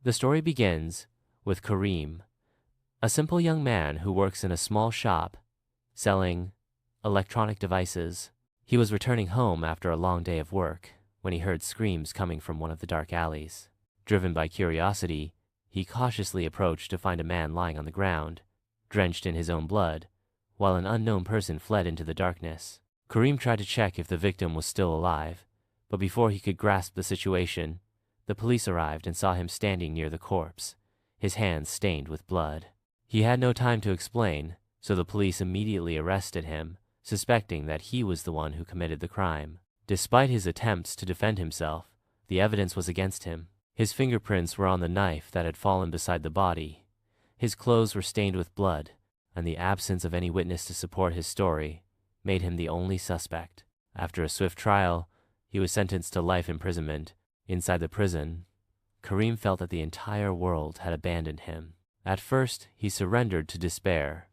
The story begins with Kareem, a simple young man who works in a small shop selling electronic devices. He was returning home after a long day of work when he heard screams coming from one of the dark alleys. Driven by curiosity, he cautiously approached to find a man lying on the ground, drenched in his own blood, while an unknown person fled into the darkness. Kareem tried to check if the victim was still alive, but before he could grasp the situation, the police arrived and saw him standing near the corpse, his hands stained with blood. He had no time to explain, so the police immediately arrested him, suspecting that he was the one who committed the crime. Despite his attempts to defend himself, the evidence was against him. His fingerprints were on the knife that had fallen beside the body. His clothes were stained with blood, and the absence of any witness to support his story made him the only suspect. After a swift trial, he was sentenced to life imprisonment. Inside the prison, Kareem felt that the entire world had abandoned him. At first, he surrendered to despair,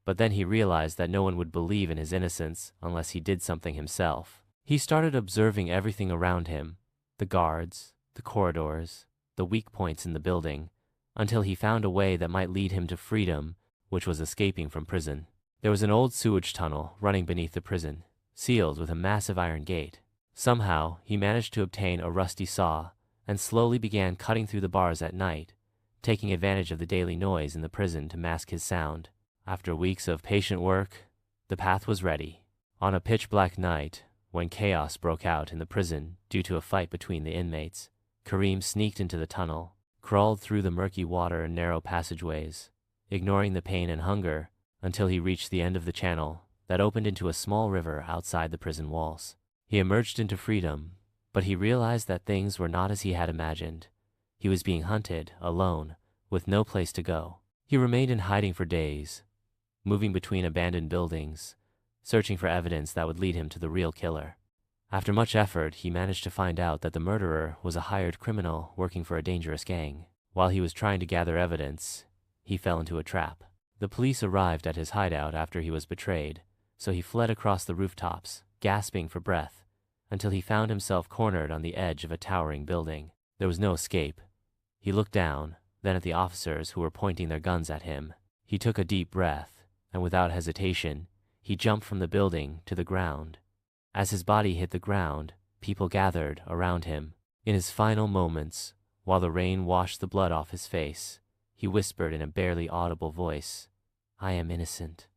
but then he realized that no one would believe in his innocence unless he did something himself. He started observing everything around him, the guards, the corridors, the weak points in the building, until he found a way that might lead him to freedom, which was escaping from prison. There was an old sewage tunnel running beneath the prison, sealed with a massive iron gate. Somehow, he managed to obtain a rusty saw and slowly began cutting through the bars at night, taking advantage of the daily noise in the prison to mask his sound. After weeks of patient work, the path was ready. On a pitch-black night, when chaos broke out in the prison due to a fight between the inmates, Kareem sneaked into the tunnel, crawled through the murky water and narrow passageways, ignoring the pain and hunger, until he reached the end of the channel that opened into a small river outside the prison walls. He emerged into freedom, but he realized that things were not as he had imagined. He was being hunted, alone, with no place to go. He remained in hiding for days, moving between abandoned buildings, searching for evidence that would lead him to the real killer. After much effort, he managed to find out that the murderer was a hired criminal working for a dangerous gang. While he was trying to gather evidence, he fell into a trap. The police arrived at his hideout after he was betrayed, so he fled across the rooftops, gasping for breath, until he found himself cornered on the edge of a towering building. There was no escape. He looked down, then at the officers who were pointing their guns at him. He took a deep breath, and without hesitation, he jumped from the building to the ground. As his body hit the ground, people gathered around him. In his final moments, while the rain washed the blood off his face, he whispered in a barely audible voice, "I am innocent."